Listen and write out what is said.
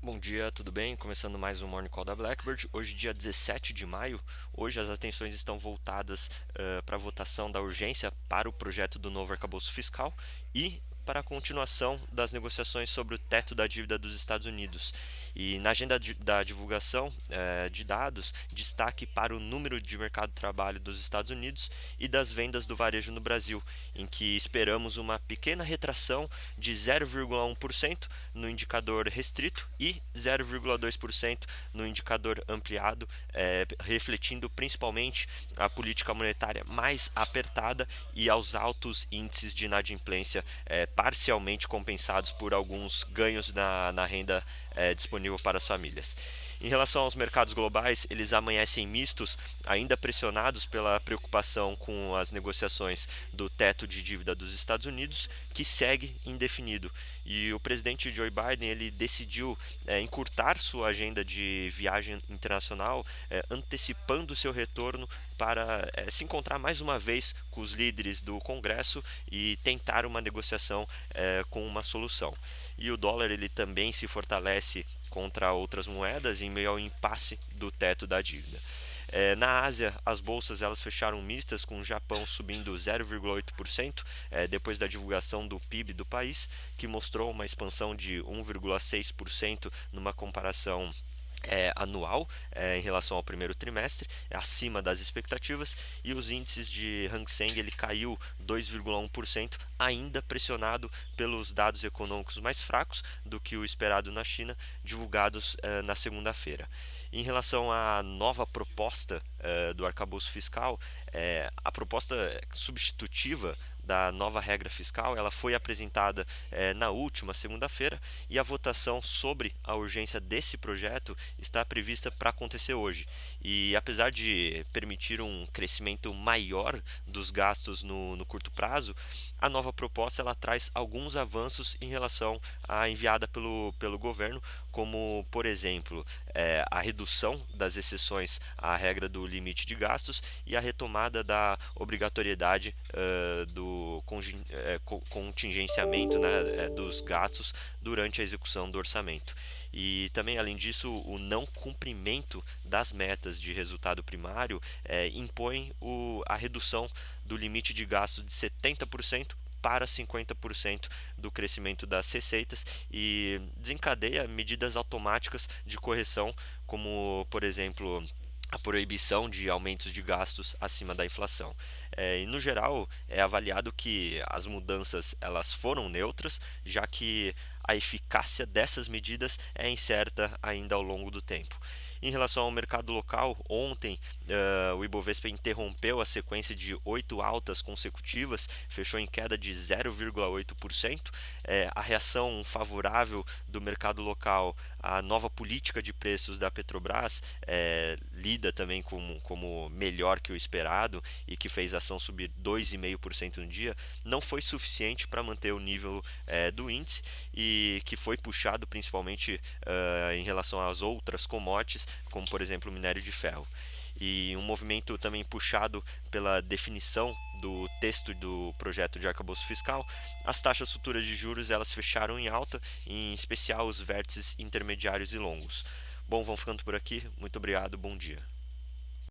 Bom dia, tudo bem? Começando mais um Morning Call da Blackbird. Hoje, dia 17 de maio. Hoje as atenções estão voltadas para a votação da urgência para o projeto do novo arcabouço fiscal e para a continuação das negociações sobre o teto da dívida dos Estados Unidos. E na agenda da divulgação de dados, destaque para o número de mercado de trabalho dos Estados Unidos e das vendas do varejo no Brasil, em que esperamos uma pequena retração de 0,1% no indicador restrito e 0,2% no indicador ampliado, refletindo principalmente a política monetária mais apertada e aos altos índices de inadimplência, parcialmente compensados por alguns ganhos na renda disponível para as famílias. Em relação aos mercados globais, eles amanhecem mistos, ainda pressionados pela preocupação com as negociações do teto de dívida dos Estados Unidos, que segue indefinido. E o presidente Joe Biden ele decidiu encurtar sua agenda de viagem internacional, antecipando seu retorno para se encontrar mais uma vez com os líderes do Congresso e tentar uma negociação com uma solução. E o dólar ele também se fortalece contra outras moedas em meio ao impasse do teto da dívida. Na Ásia, as bolsas elas fecharam mistas, com o Japão subindo 0,8% depois da divulgação do PIB do país, que mostrou uma expansão de 1,6% numa comparação anual em relação ao primeiro trimestre, acima das expectativas, e os índices de Hang Seng ele caiu 2,1%, ainda pressionado pelos dados econômicos mais fracos do que o esperado na China, divulgados na segunda-feira. Em relação à nova proposta do arcabouço fiscal, a proposta substitutiva da nova regra fiscal ela foi apresentada na última segunda-feira e a votação sobre a urgência desse projeto está prevista para acontecer hoje. E apesar de permitir um crescimento maior dos gastos no curto prazo, a nova proposta ela traz alguns avanços em relação à enviada pelo governo, como, por exemplo, a redução das exceções à regra do limite de gastos e a retomada da obrigatoriedade do contingenciamento, né, dos gastos durante a execução do orçamento. E também, além disso, o não cumprimento das metas de resultado primário impõe a redução do limite de gasto de 70% para 50% do crescimento das receitas e desencadeia medidas automáticas de correção, como, por exemplo, a proibição de aumentos de gastos acima da inflação. E no geral, é avaliado que as mudanças elas foram neutras, já que a eficácia dessas medidas é incerta ainda ao longo do tempo. Em relação ao mercado local, ontem o Ibovespa interrompeu a sequência de 8 altas consecutivas, fechou em queda de 0,8%. A reação favorável do mercado local à nova política de preços da Petrobras, lida também como melhor que o esperado e que fez a ação subir 2,5% no dia, não foi suficiente para manter o nível do índice e que foi puxado principalmente em relação às outras commodities, como por exemplo o minério de ferro. E um movimento também puxado pela definição do texto do projeto de arcabouço fiscal, as taxas futuras de juros elas fecharam em alta, em especial os vértices intermediários e longos. Bom, vamos ficando por aqui. Muito obrigado, bom dia.